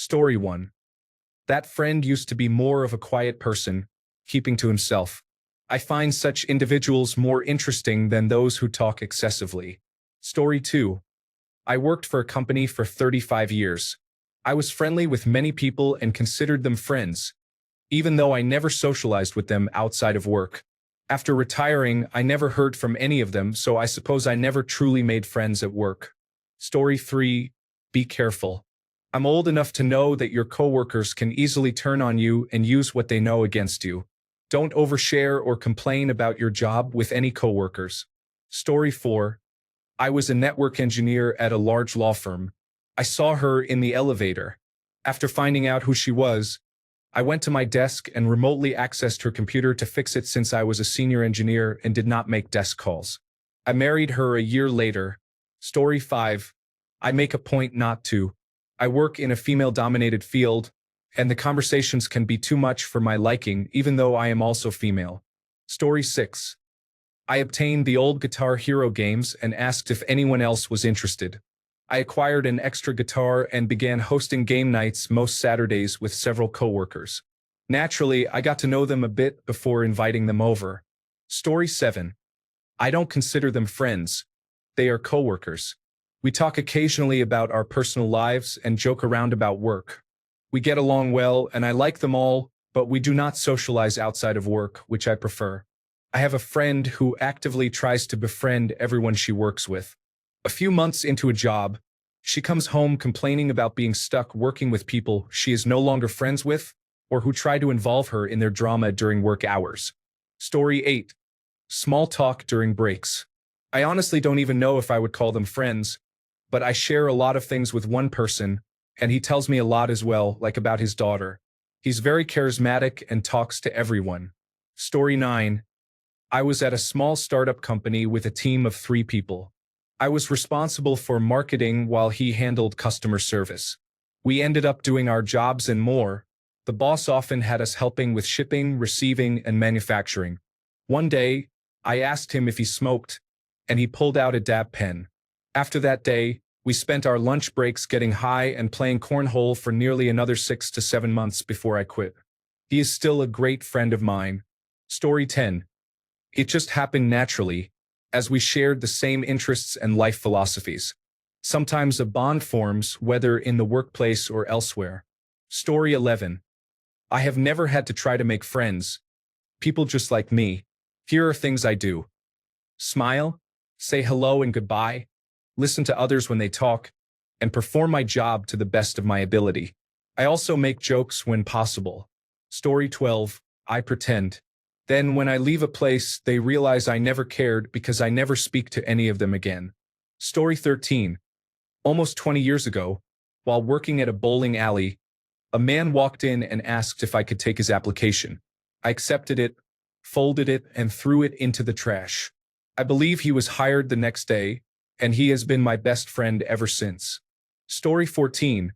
Story 1. That friend used to be more of a quiet person, keeping to himself. I find such individuals more interesting than those who talk excessively. Story 2. I worked for a company for 35 years. I was friendly with many people and considered them friends, even though I never socialized with them outside of work. After retiring, I never heard from any of them, so I suppose I never truly made friends at work. Story 3. Be careful. I'm old enough to know that your coworkers can easily turn on you and use what they know against you. Don't overshare or complain about your job with any coworkers. Story 4. I was a network engineer at a large law firm. I saw her in the elevator. After finding out who she was, I went to my desk and remotely accessed her computer to fix it since I was a senior engineer and did not make desk calls. I married her a year later. Story 5. I make a point not to. I work in a female-dominated field, and the conversations can be too much for my liking, even though I am also female. Story 6. I obtained the old Guitar Hero games and asked if anyone else was interested. I acquired an extra guitar and began hosting game nights most Saturdays with several coworkers. Naturally, I got to know them a bit before inviting them over. Story 7. I don't consider them friends. They are coworkers. We talk occasionally about our personal lives and joke around about work. We get along well, and I like them all, but we do not socialize outside of work, which I prefer. I have a friend who actively tries to befriend everyone she works with. A few months into a job, she comes home complaining about being stuck working with people she is no longer friends with or who try to involve her in their drama during work hours. Story 8. Small talk during breaks. I honestly don't even know if I would call them friends, but I share a lot of things with one person, and he tells me a lot as well, like about his daughter. He's very charismatic and talks to everyone. Story 9. I was at a small startup company with a team of 3 people. I was responsible for marketing while he handled customer service. We ended up doing our jobs and more. The boss often had us helping with shipping, receiving, and manufacturing. One day, I asked him if he smoked, and he pulled out a dab pen. After that day, we spent our lunch breaks getting high and playing cornhole for nearly another 6 to 7 months before I quit. He is still a great friend of mine. Story 10. It just happened naturally, as we shared the same interests and life philosophies. Sometimes a bond forms, whether in the workplace or elsewhere. Story 11. I have never had to try to make friends. People just like me. Here are things I do. Smile, say hello and goodbye, listen to others when they talk, and perform my job to the best of my ability. I also make jokes when possible. Story 12. I pretend. Then when I leave a place, they realize I never cared because I never speak to any of them again. Story 13. Almost 20 years ago, while working at a bowling alley, a man walked in and asked if I could take his application. I accepted it, folded it, and threw it into the trash. I believe he was hired the next day, and he has been my best friend ever since. Story 14.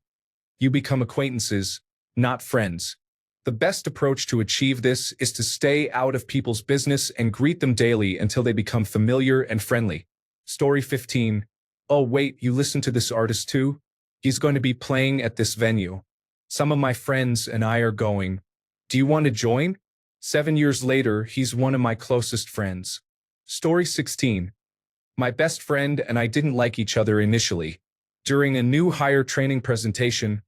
You become acquaintances, not friends. The best approach to achieve this is to stay out of people's business and greet them daily until they become familiar and friendly. Story 15. Oh wait, you listen to this artist too? He's going to be playing at this venue. Some of my friends and I are going. Do you want to join? 7 years later, he's one of my closest friends. Story 16. My best friend and I didn't like each other initially. During a new hire training presentation,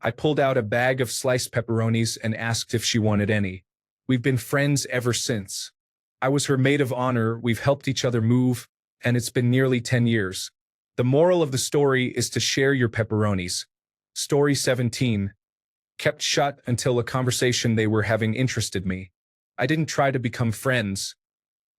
I pulled out a bag of sliced pepperonis and asked if she wanted any. We've been friends ever since. I was her maid of honor, we've helped each other move, and it's been nearly 10 years. The moral of the story is to share your pepperonis. Story 17. Kept shut until a conversation they were having interested me. I didn't try to become friends.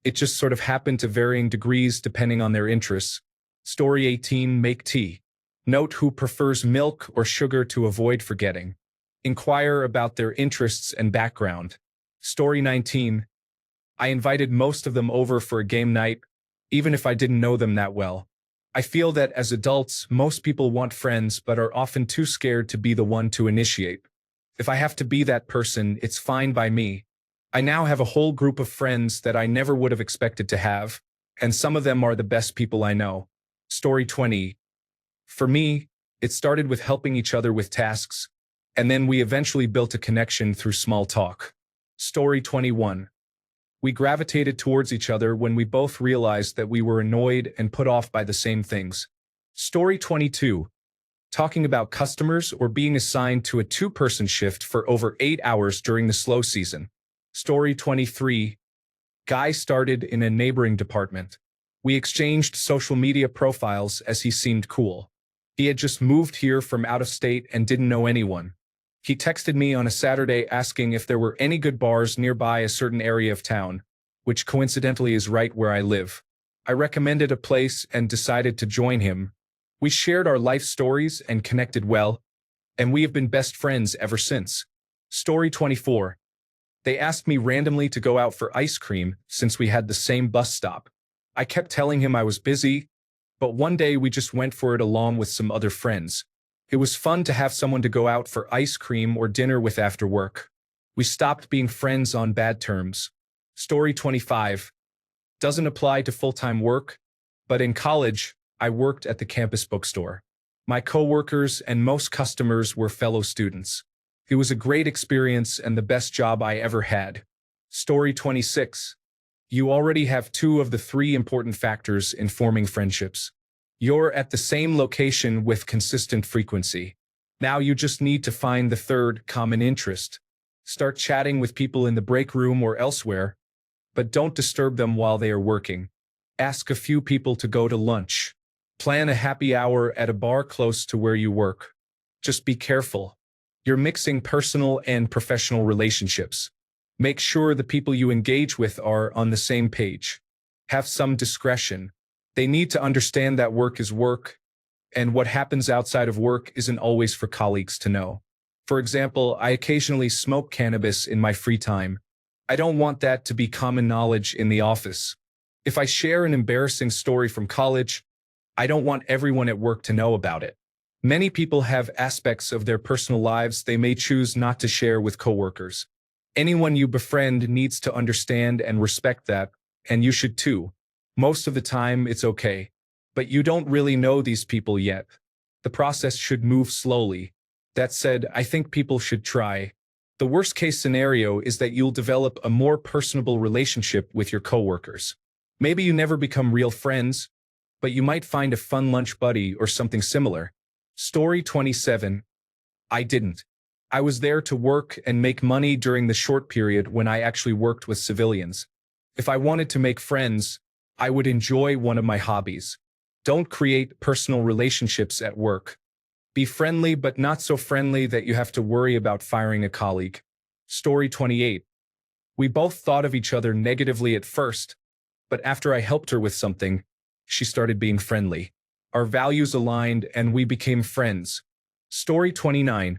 It just sort of happened to varying degrees depending on their interests. Story 18. Make tea. Note who prefers milk or sugar to avoid forgetting. Inquire about their interests and background. Story 19. I invited most of them over for a game night, even if I didn't know them that well. I feel that as adults, most people want friends but are often too scared to be the one to initiate. If I have to be that person, it's fine by me. I now have a whole group of friends that I never would have expected to have, and some of them are the best people I know. Story 20. For me, it started with helping each other with tasks. and then we eventually built a connection through small talk. Story 21. We gravitated towards each other when we both realized that we were annoyed and put off by the same things. Story 22. Talking about customers or being assigned to a two-person shift for over 8 hours during the slow season. Story 23. Guy started in a neighboring department. We exchanged social media profiles as he seemed cool. He had just moved here from out of state and didn't know anyone. He texted me on a Saturday asking if there were any good bars nearby a certain area of town, which coincidentally is right where I live. I recommended a place and decided to join him. We shared our life stories and connected well, and we have been best friends ever since. Story 24. They asked me randomly to go out for ice cream since we had the same bus stop. I kept telling him I was busy, but one day we just went for it along with some other friends. It was fun to have someone to go out for ice cream or dinner with after work. We stopped being friends on bad terms. Story 25. Doesn't apply to full-time work, but in college, I worked at the campus bookstore. My coworkers and most customers were fellow students. It was a great experience and the best job I ever had. Story 26. You already have two of the three important factors in forming friendships. You're at the same location with consistent frequency. Now you just need to find the third common interest. Start chatting with people in the break room or elsewhere, but don't disturb them while they are working. Ask a few people to go to lunch. Plan a happy hour at a bar close to where you work. Just be careful. You're mixing personal and professional relationships. Make sure the people you engage with are on the same page. Have some discretion. They need to understand that work is work, and what happens outside of work isn't always for colleagues to know. For example, I occasionally smoke cannabis in my free time. I don't want that to be common knowledge in the office. If I share an embarrassing story from college, I don't want everyone at work to know about it. Many people have aspects of their personal lives they may choose not to share with coworkers. Anyone you befriend needs to understand and respect that, and you should too. Most of the time, it's okay. But you don't really know these people yet. The process should move slowly. That said, I think people should try. The worst-case scenario is that you'll develop a more personable relationship with your coworkers. Maybe you never become real friends, but you might find a fun lunch buddy or something similar. Story 27. I didn't. I was there to work and make money during the short period when I actually worked with civilians. If I wanted to make friends, I would enjoy one of my hobbies. Don't create personal relationships at work. Be friendly but not so friendly that you have to worry about firing a colleague. Story 28. We both thought of each other negatively at first, but after I helped her with something, she started being friendly. Our values aligned and we became friends. Story 29.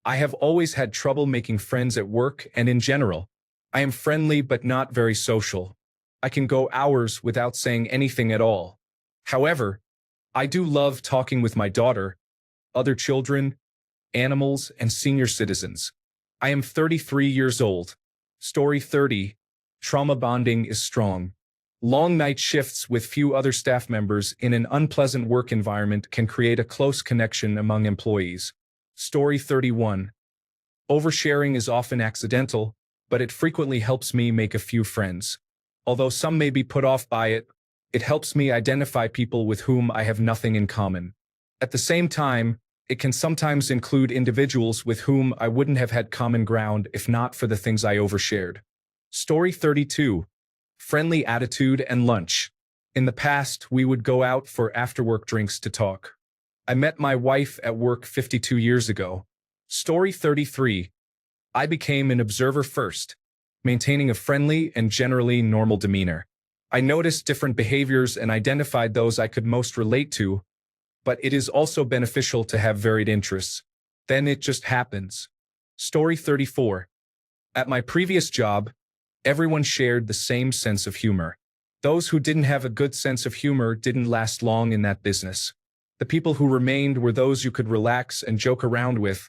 I have always had trouble making friends at work and in general. I am friendly but not very social. I can go hours without saying anything at all. However, I do love talking with my daughter, other children, animals, and senior citizens. I am 33 years old. Story 30. Trauma bonding is strong. Long night shifts with few other staff members in an unpleasant work environment can create a close connection among employees. Story 31. Oversharing is often accidental, but it frequently helps me make a few friends. Although some may be put off by it, it helps me identify people with whom I have nothing in common. At the same time, it can sometimes include individuals with whom I wouldn't have had common ground if not for the things I overshared. Story 32. Friendly attitude and lunch. In the past, we would go out for after-work drinks to talk. I met my wife at work 52 years ago. Story 33. I became an observer first, maintaining a friendly and generally normal demeanor. I noticed different behaviors and identified those I could most relate to, but it is also beneficial to have varied interests. Then it just happens. Story 34. At my previous job, everyone shared the same sense of humor. Those who didn't have a good sense of humor didn't last long in that business. The people who remained were those you could relax and joke around with,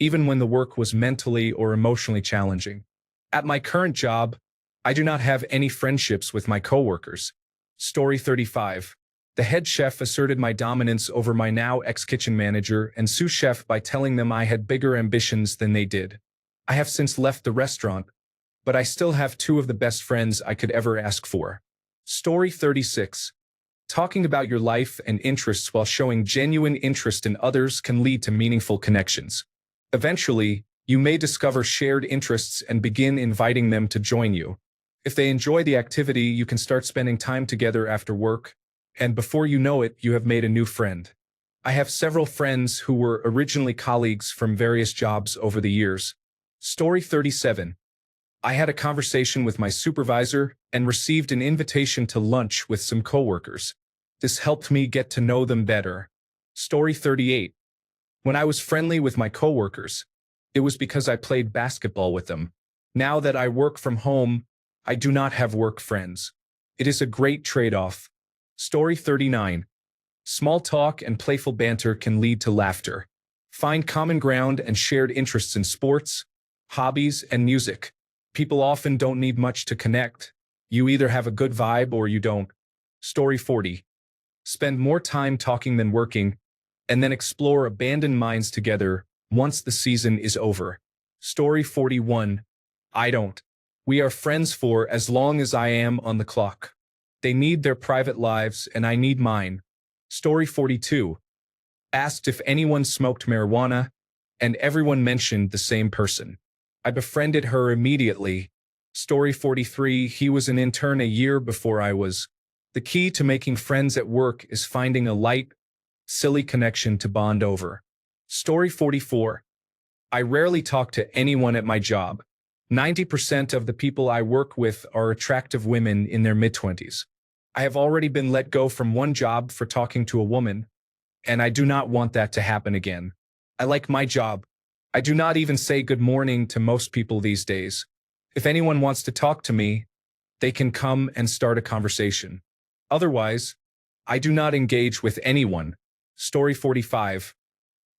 even when the work was mentally or emotionally challenging. At my current job, I do not have any friendships with my coworkers. Story 35. The head chef asserted my dominance over my now ex-kitchen manager and sous chef by telling them I had bigger ambitions than they did. I have since left the restaurant, but I still have two of the best friends I could ever ask for. Story 36. Talking about your life and interests while showing genuine interest in others can lead to meaningful connections. Eventually, you may discover shared interests and begin inviting them to join you. If they enjoy the activity, you can start spending time together after work, and before you know it, you have made a new friend. I have several friends who were originally colleagues from various jobs over the years. Story 37. I had a conversation with my supervisor and received an invitation to lunch with some coworkers. This helped me get to know them better. Story 38. When I was friendly with my coworkers, it was because I played basketball with them. Now that I work from home, I do not have work friends. It is a great trade-off. Story 39. Small talk and playful banter can lead to laughter. Find common ground and shared interests in sports, hobbies, and music. People often don't need much to connect. You either have a good vibe or you don't. Story 40. Spend more time talking than working, and then explore abandoned mines together once the season is over. Story 41. I don't. We are friends for as long as I am on the clock. They need their private lives and I need mine. Story 42. Asked if anyone smoked marijuana, and everyone mentioned the same person. I befriended her immediately. Story 43. He was an intern a year before I was. The key to making friends at work is finding a light, silly connection to bond over. Story 44. I rarely talk to anyone at my job. 90% of the people I work with are attractive women in their mid-20s. I have already been let go from one job for talking to a woman, and I do not want that to happen again. I like my job. I do not even say good morning to most people these days. If anyone wants to talk to me, they can come and start a conversation. Otherwise, I do not engage with anyone. Story 45.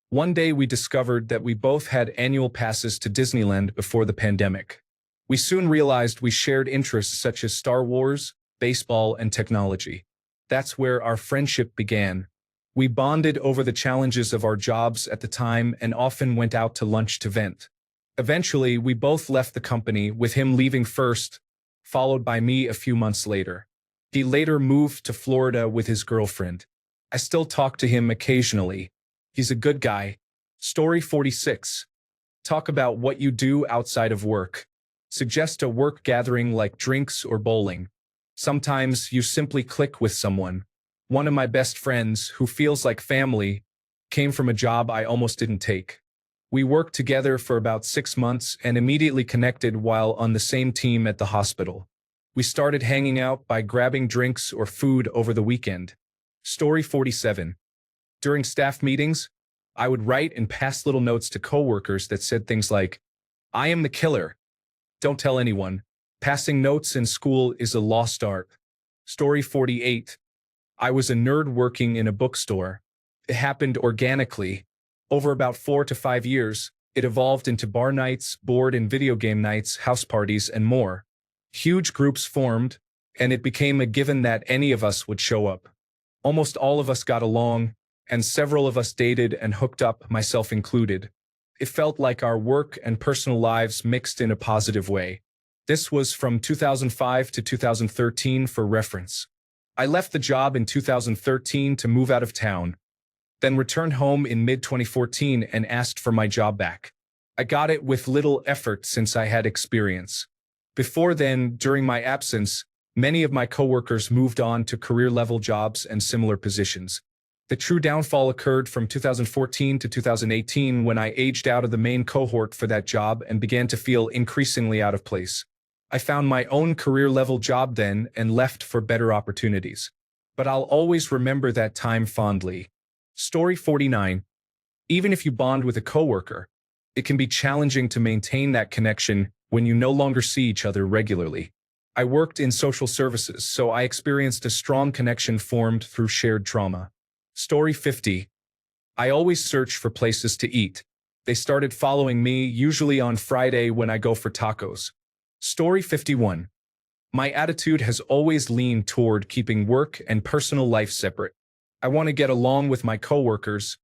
One day we discovered that we both had annual passes to Disneyland before the pandemic. We soon realized we shared interests such as Star Wars, baseball, and technology. That's where our friendship began. We bonded over the challenges of our jobs at the time and often went out to lunch to vent. Eventually, we both left the company, with him leaving first, followed by me a few months later. He later moved to Florida with his girlfriend. I still talk to him occasionally. He's a good guy. Story 46. Talk about what you do outside of work. Suggest a work gathering like drinks or bowling. Sometimes you simply click with someone. One of my best friends, who feels like family, came from a job I almost didn't take. We worked together for about 6 months and immediately connected while on the same team at the hospital. We started hanging out by grabbing drinks or food over the weekend. Story 47. During staff meetings, I would write and pass little notes to coworkers that said things like, "I am the killer. Don't tell anyone." Passing notes in school is a lost art. Story 48. I was a nerd working in a bookstore. It happened organically. Over about 4 to 5 years, it evolved into bar nights, board and video game nights, house parties, and more. Huge groups formed, and it became a given that any of us would show up. Almost all of us got along, and several of us dated and hooked up, myself included. It felt like our work and personal lives mixed in a positive way. This was from 2005 to 2013 for reference. I left the job in 2013 to move out of town, then returned home in mid-2014 and asked for my job back. I got it with little effort since I had experience. Before then, during my absence, many of my coworkers moved on to career-level jobs and similar positions. The true downfall occurred from 2014 to 2018 when I aged out of the main cohort for that job and began to feel increasingly out of place. I found my own career-level job then and left for better opportunities. But I'll always remember that time fondly. Story 49. Even if you bond with a coworker, it can be challenging to maintain that connection when you no longer see each other regularly. I worked in social services, so I experienced a strong connection formed through shared trauma. Story 50. I always search for places to eat. They started following me, usually on Friday when I go for tacos. Story 51. My attitude has always leaned toward keeping work and personal life separate. I want to get along with my coworkers,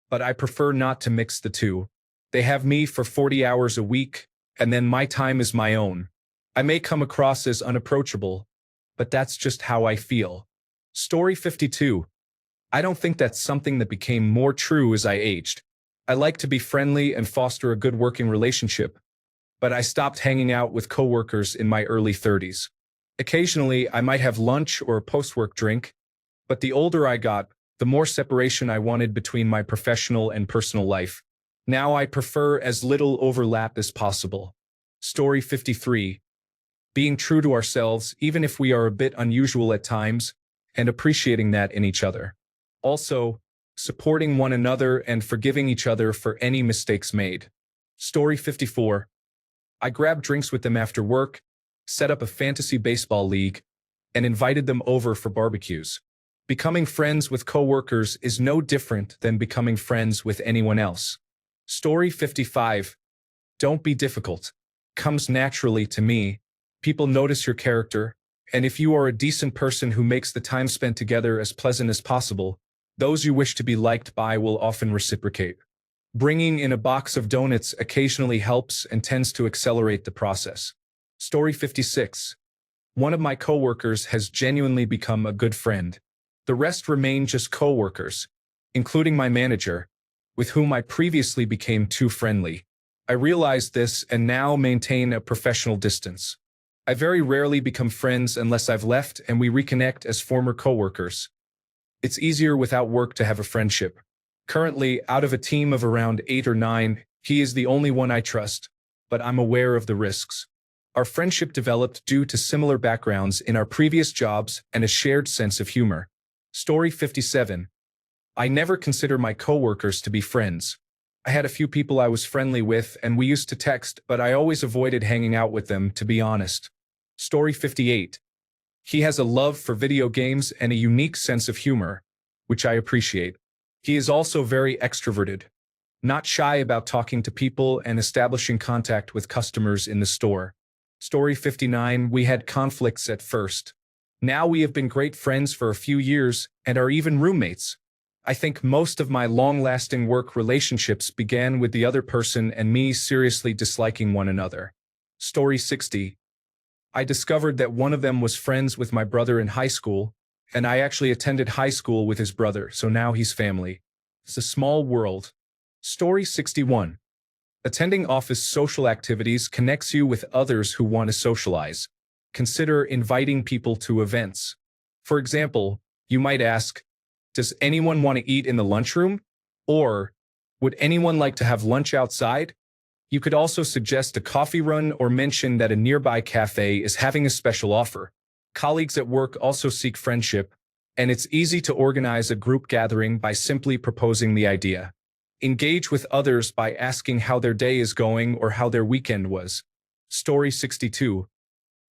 but I prefer not to mix the two. They have me for 40 hours a week, and then my time is my own. I may come across as unapproachable, but that's just how I feel. Story 52. I don't think that's something that became more true as I aged. I like to be friendly and foster a good working relationship, but I stopped hanging out with coworkers in my early 30s. Occasionally, I might have lunch or a post-work drink, but the older I got, the more separation I wanted between my professional and personal life. Now I prefer as little overlap as possible. Story 53. Being true to ourselves, even if we are a bit unusual at times, and appreciating that in each other. Also, supporting one another and forgiving each other for any mistakes made. Story 54. I grabbed drinks with them after work, set up a fantasy baseball league, and invited them over for barbecues. Becoming friends with coworkers is no different than becoming friends with anyone else. Story 55. Don't be difficult. Comes naturally to me. People notice your character, and if you are a decent person who makes the time spent together as pleasant as possible, those you wish to be liked by will often reciprocate. Bringing in a box of donuts occasionally helps and tends to accelerate the process. Story 56. One of my coworkers has genuinely become a good friend. The rest remain just coworkers, including my manager, with whom I previously became too friendly. I realized this and now maintain a professional distance. I very rarely become friends unless I've left and we reconnect as former coworkers. It's easier without work to have a friendship. Currently, out of a team of around 8 or 9, he is the only one I trust, but I'm aware of the risks. Our friendship developed due to similar backgrounds in our previous jobs and a shared sense of humor. Story 57. I never consider my coworkers to be friends. I had a few people I was friendly with and we used to text, but I always avoided hanging out with them, to be honest. Story 58. He has a love for video games and a unique sense of humor, which I appreciate. He is also very extroverted, not shy about talking to people and establishing contact with customers in the store. Story 59. We had conflicts at first. Now we have been great friends for a few years and are even roommates. I think most of my long-lasting work relationships began with the other person and me seriously disliking one another. Story 60. I discovered that one of them was friends with my brother in high school, and I actually attended high school with his brother, so now he's family. It's a small world. Story 61. Attending office social activities connects you with others who want to socialize. Consider inviting people to events. For example, you might ask, does anyone want to eat in the lunchroom? Or, would anyone like to have lunch outside? You could also suggest a coffee run or mention that a nearby cafe is having a special offer. Colleagues at work also seek friendship, and it's easy to organize a group gathering by simply proposing the idea. Engage with others by asking how their day is going or how their weekend was. Story 62.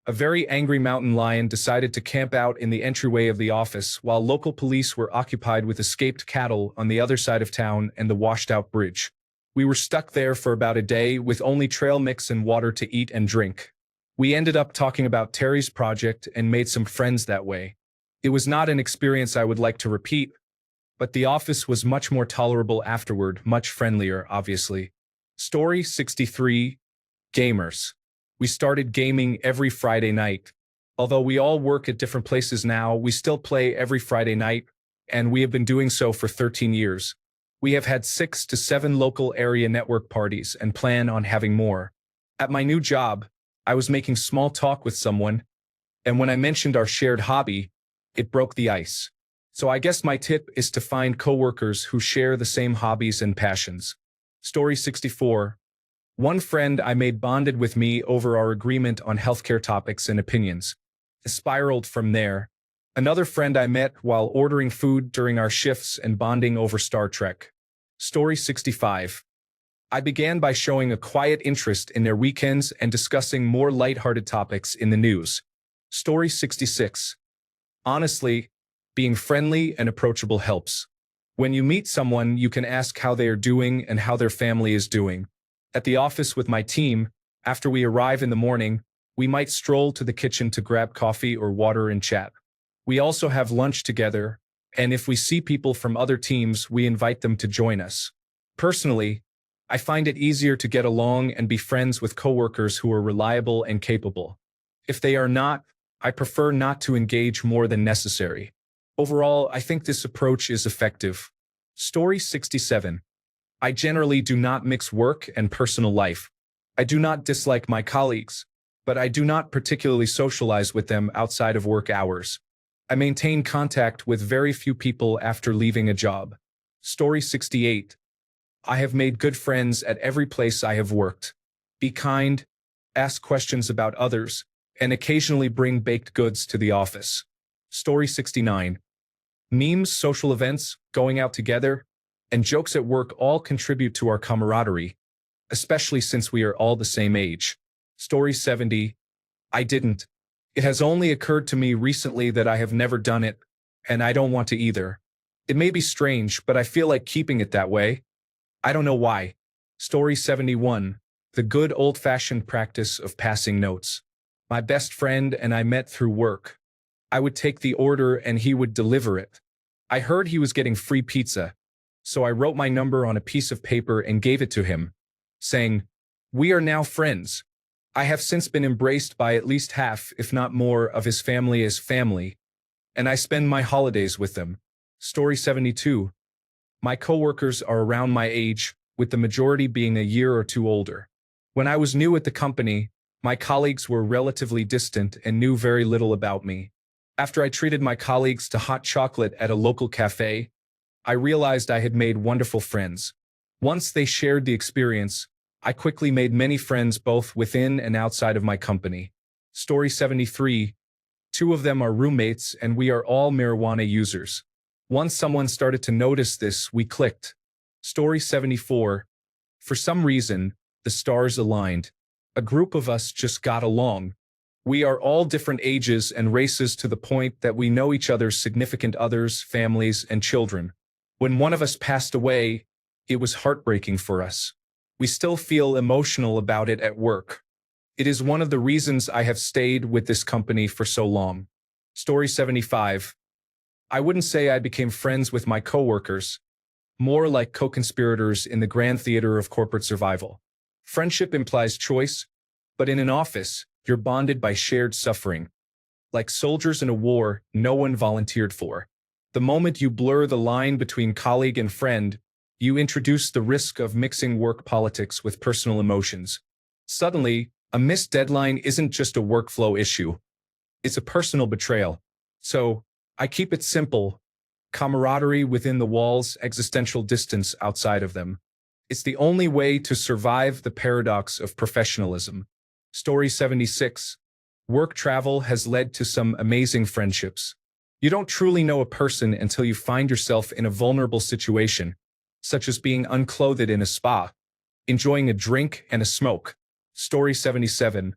A very angry mountain lion decided to camp out in the entryway of the office while local police were occupied with escaped cattle on the other side of town and the washed-out bridge. We were stuck there for about a day with only trail mix and water to eat and drink. We ended up talking about Terry's project and made some friends that way. It was not an experience I would like to repeat, but the office was much more tolerable afterward, much friendlier, obviously. Story 63. Gamers. We started gaming every Friday night. Although we all work at different places now, we still play every Friday night, and we have been doing so for 13 years. We have had 6 to 7 local area network parties and plan on having more. At my new job, I was making small talk with someone, and when I mentioned our shared hobby, it broke the ice. So I guess my tip is to find coworkers who share the same hobbies and passions. Story 64. One friend I made bonded with me over our agreement on healthcare topics and opinions. It spiraled from there. Another friend I met while ordering food during our shifts and bonding over Star Trek. Story 65. I began by showing a quiet interest in their weekends and discussing more lighthearted topics in the news. Story 66. Honestly, being friendly and approachable helps. When you meet someone, you can ask how they are doing and how their family is doing. At the office with my team, after we arrive in the morning, We might stroll to the kitchen to grab coffee or water and chat. We also have lunch together, and if we see people from other teams, we invite them to join us. Personally, I find it easier to get along and be friends with coworkers who are reliable and capable. If they are not, I prefer not to engage more than necessary. Overall, I think this approach is effective. Story 67. I generally do not mix work and personal life. I do not dislike my colleagues, but I do not particularly socialize with them outside of work hours. I maintain contact with very few people after leaving a job. Story 68. I have made good friends at every place I have worked. Be kind, ask questions about others, and occasionally bring baked goods to the office. Story 69. Memes, social events, going out together, and jokes at work all contribute to our camaraderie, especially since we are all the same age. Story 70. I didn't. It has only occurred to me recently that I have never done it, and I don't want to either. It may be strange, but I feel like keeping it that way. I don't know why. Story 71. The good old-fashioned practice of passing notes. My best friend and I met through work. I would take the order and he would deliver it. I heard he was getting free pizza, so I wrote my number on a piece of paper and gave it to him, saying, "We are now friends." I have since been embraced by at least half, if not more, of his family as family, and I spend my holidays with them. Story 72. My coworkers are around my age, with the majority being a year or two older. When I was new at the company, my colleagues were relatively distant and knew very little about me. After I treated my colleagues to hot chocolate at a local cafe, I realized I had made wonderful friends. Once they shared the experience, I quickly made many friends both within and outside of my company. Story 73. Two of them are roommates and we are all marijuana users. Once someone started to notice this, we clicked. Story 74. For some reason, the stars aligned. A group of us just got along. We are all different ages and races to the point that we know each other's significant others, families, and children. When one of us passed away, it was heartbreaking for us. We still feel emotional about it at work. It is one of the reasons I have stayed with this company for so long. Story 75. I wouldn't say I became friends with my coworkers, more like co-conspirators in the grand theater of corporate survival. Friendship implies choice, but in an office, you're bonded by shared suffering. Like soldiers in a war no one volunteered for. The moment you blur the line between colleague and friend, you introduce the risk of mixing work politics with personal emotions. Suddenly, a missed deadline isn't just a workflow issue. It's a personal betrayal. So, I keep it simple. Camaraderie within the walls, existential distance outside of them. It's the only way to survive the paradox of professionalism. Story 76. Work travel has led to some amazing friendships. You don't truly know a person until you find yourself in a vulnerable situation, such as being unclothed in a spa, enjoying a drink and a smoke. Story 77.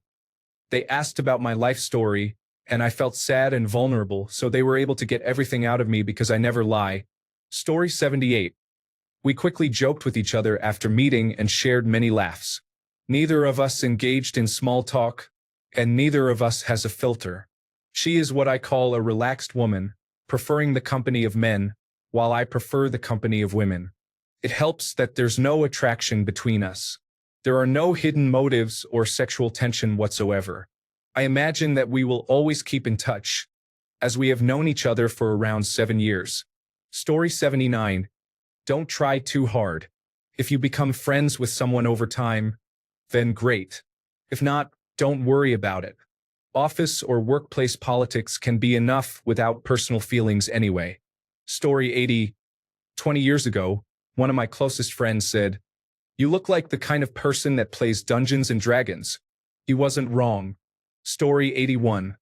They asked about my life story, and I felt sad and vulnerable, so they were able to get everything out of me because I never lie. Story 78. We quickly joked with each other after meeting and shared many laughs. Neither of us engaged in small talk, and neither of us has a filter. She is what I call a relaxed woman, preferring the company of men, while I prefer the company of women. It helps that there's no attraction between us. There are no hidden motives or sexual tension whatsoever. I imagine that we will always keep in touch, as we have known each other for around 7 years. Story 79. Don't try too hard. If you become friends with someone over time, then great. If not, don't worry about it. Office or workplace politics can be enough without personal feelings anyway. Story 80. 20 years ago, one of my closest friends said, "You look like the kind of person that plays Dungeons and Dragons." He wasn't wrong. Story 81.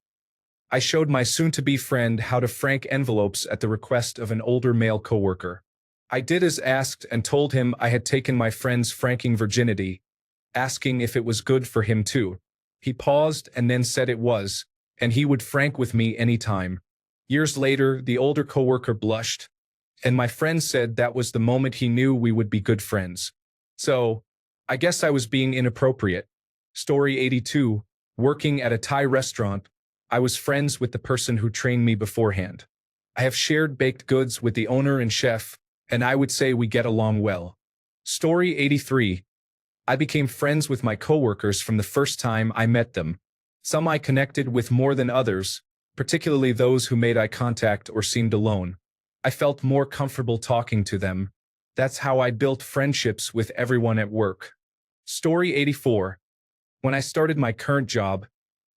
I showed my soon-to-be friend how to frank envelopes at the request of an older male coworker. I did as asked and told him I had taken my friend's franking virginity, asking if it was good for him too. He paused and then said it was, and he would frank with me anytime. Years later, the older coworker blushed, and my friend said that was the moment he knew we would be good friends. So, I guess I was being inappropriate. Story 82. Working at a Thai restaurant, I was friends with the person who trained me beforehand. I have shared baked goods with the owner and chef, and I would say we get along well. Story 83. I became friends with my coworkers from the first time I met them. Some I connected with more than others, particularly those who made eye contact or seemed alone. I felt more comfortable talking to them. That's how I built friendships with everyone at work. Story 84. When I started my current job,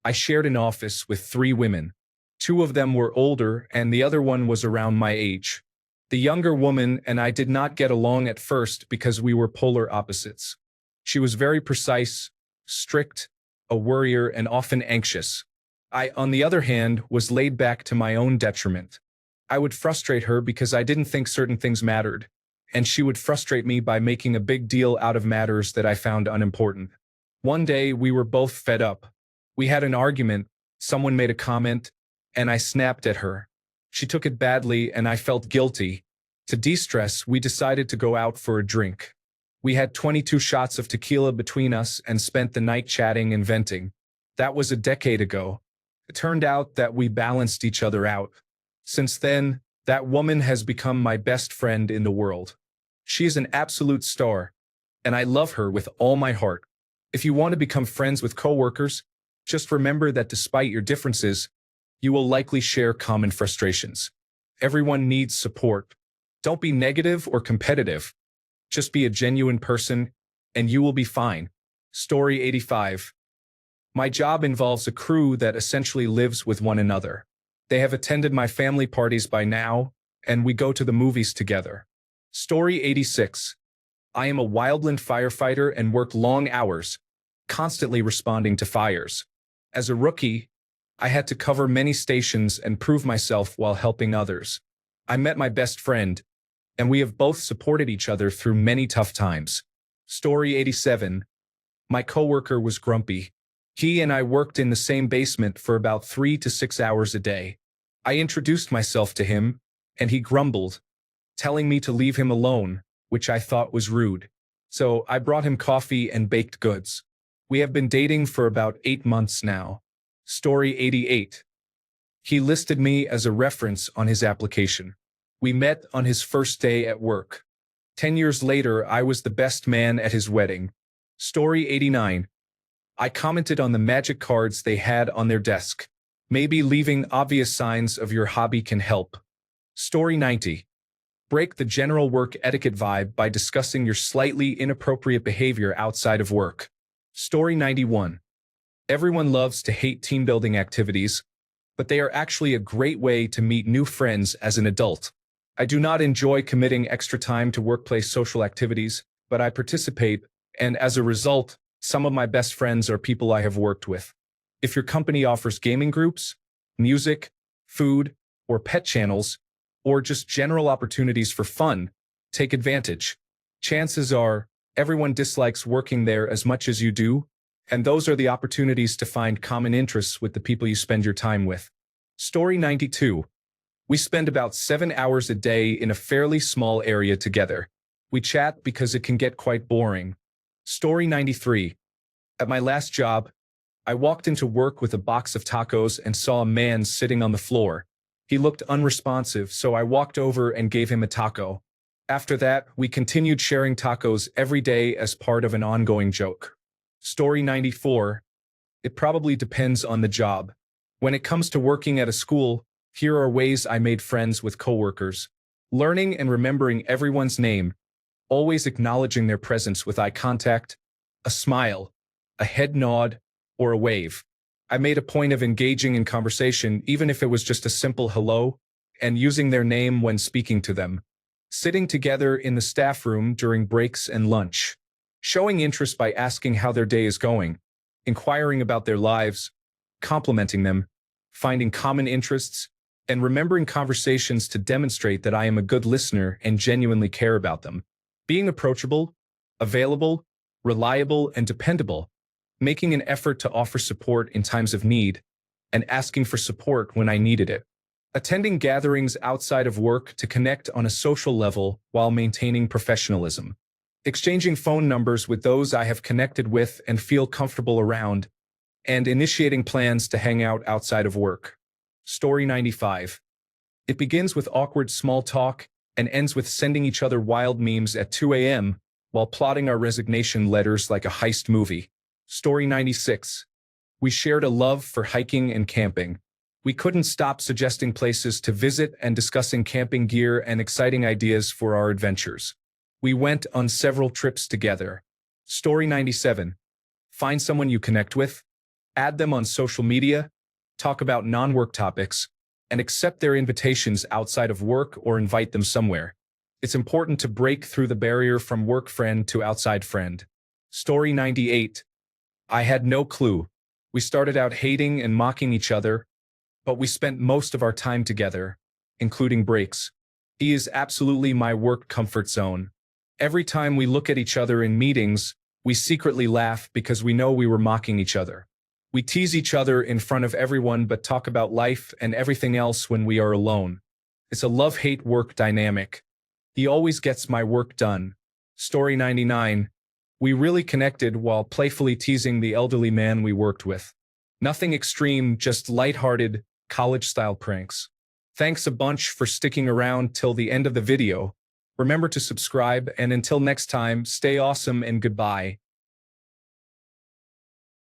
I shared an office with 3 women. 2 of them were older and the other one was around my age. The younger woman and I did not get along at first because we were polar opposites. She was very precise, strict, a worrier, and often anxious. I, on the other hand, was laid back to my own detriment. I would frustrate her because I didn't think certain things mattered, and she would frustrate me by making a big deal out of matters that I found unimportant. One day, we were both fed up. We had an argument, someone made a comment, and I snapped at her. She took it badly, and I felt guilty. To de-stress, we decided to go out for a drink. We had 22 shots of tequila between us and spent the night chatting and venting. That was a decade ago. It turned out that we balanced each other out. Since then, that woman has become my best friend in the world. She is an absolute star, and I love her with all my heart. If you want to become friends with coworkers, just remember that despite your differences, you will likely share common frustrations. Everyone needs support. Don't be negative or competitive. Just be a genuine person, and you will be fine. Story 85. My job involves a crew that essentially lives with one another. They have attended my family parties by now, and we go to the movies together. Story 86. I am a wildland firefighter and work long hours, constantly responding to fires. As a rookie, I had to cover many stations and prove myself while helping others. I met my best friend, and we have both supported each other through many tough times. Story 87. My coworker was grumpy. He and I worked in the same basement for about 3 to 6 hours a day. I introduced myself to him, and he grumbled, telling me to leave him alone, which I thought was rude. So I brought him coffee and baked goods. We have been dating for about 8 months now. Story 88. He listed me as a reference on his application. We met on his first day at work. 10 years later, I was the best man at his wedding. Story 89. I commented on the magic cards they had on their desk. Maybe leaving obvious signs of your hobby can help. Story 90. Break the general work etiquette vibe by discussing your slightly inappropriate behavior outside of work. Story 91. Everyone loves to hate team building activities, but they are actually a great way to meet new friends as an adult. I do not enjoy committing extra time to workplace social activities, but I participate, and as a result, some of my best friends are people I have worked with. If your company offers gaming groups, music, food, or pet channels, or just general opportunities for fun, take advantage. Chances are, everyone dislikes working there as much as you do, and those are the opportunities to find common interests with the people you spend your time with. Story 92. We spend about 7 hours a day in a fairly small area together. We chat because it can get quite boring. Story 93. At my last job, I walked into work with a box of tacos and saw a man sitting on the floor. He looked unresponsive, so I walked over and gave him a taco. After that, we continued sharing tacos every day as part of an ongoing joke. Story 94. It probably depends on the job. When it comes to working at a school, here are ways I made friends with coworkers. Learning and remembering everyone's name, always acknowledging their presence with eye contact, a smile, a head nod, or a wave. I made a point of engaging in conversation, even if it was just a simple hello, and using their name when speaking to them. Sitting together in the staff room during breaks and lunch. Showing interest by asking how their day is going, inquiring about their lives, complimenting them, finding common interests, and remembering conversations to demonstrate that I am a good listener and genuinely care about them. Being approachable, available, reliable, and dependable. Making an effort to offer support in times of need, and asking for support when I needed it. Attending gatherings outside of work to connect on a social level while maintaining professionalism. Exchanging phone numbers with those I have connected with and feel comfortable around, and initiating plans to hang out outside of work. Story 95. It begins with awkward small talk and ends with sending each other wild memes at 2 a.m. while plotting our resignation letters like a heist movie. Story 96. We shared a love for hiking and camping. We couldn't stop suggesting places to visit and discussing camping gear and exciting ideas for our adventures. We went on several trips together. Story 97. Find someone you connect with, add them on social media, talk about non-work topics, and accept their invitations outside of work or invite them somewhere. It's important to break through the barrier from work friend to outside friend. Story 98. I had no clue. We started out hating and mocking each other, but we spent most of our time together, including breaks. He is absolutely my work comfort zone. Every time we look at each other in meetings, we secretly laugh because we know we were mocking each other. We tease each other in front of everyone but talk about life and everything else when we are alone. It's a love-hate work dynamic. He always gets my work done. Story 99. We really connected while playfully teasing the elderly man we worked with. Nothing extreme, just lighthearted, college-style pranks. Thanks a bunch for sticking around till the end of the video. Remember to subscribe, and until next time, stay awesome and goodbye.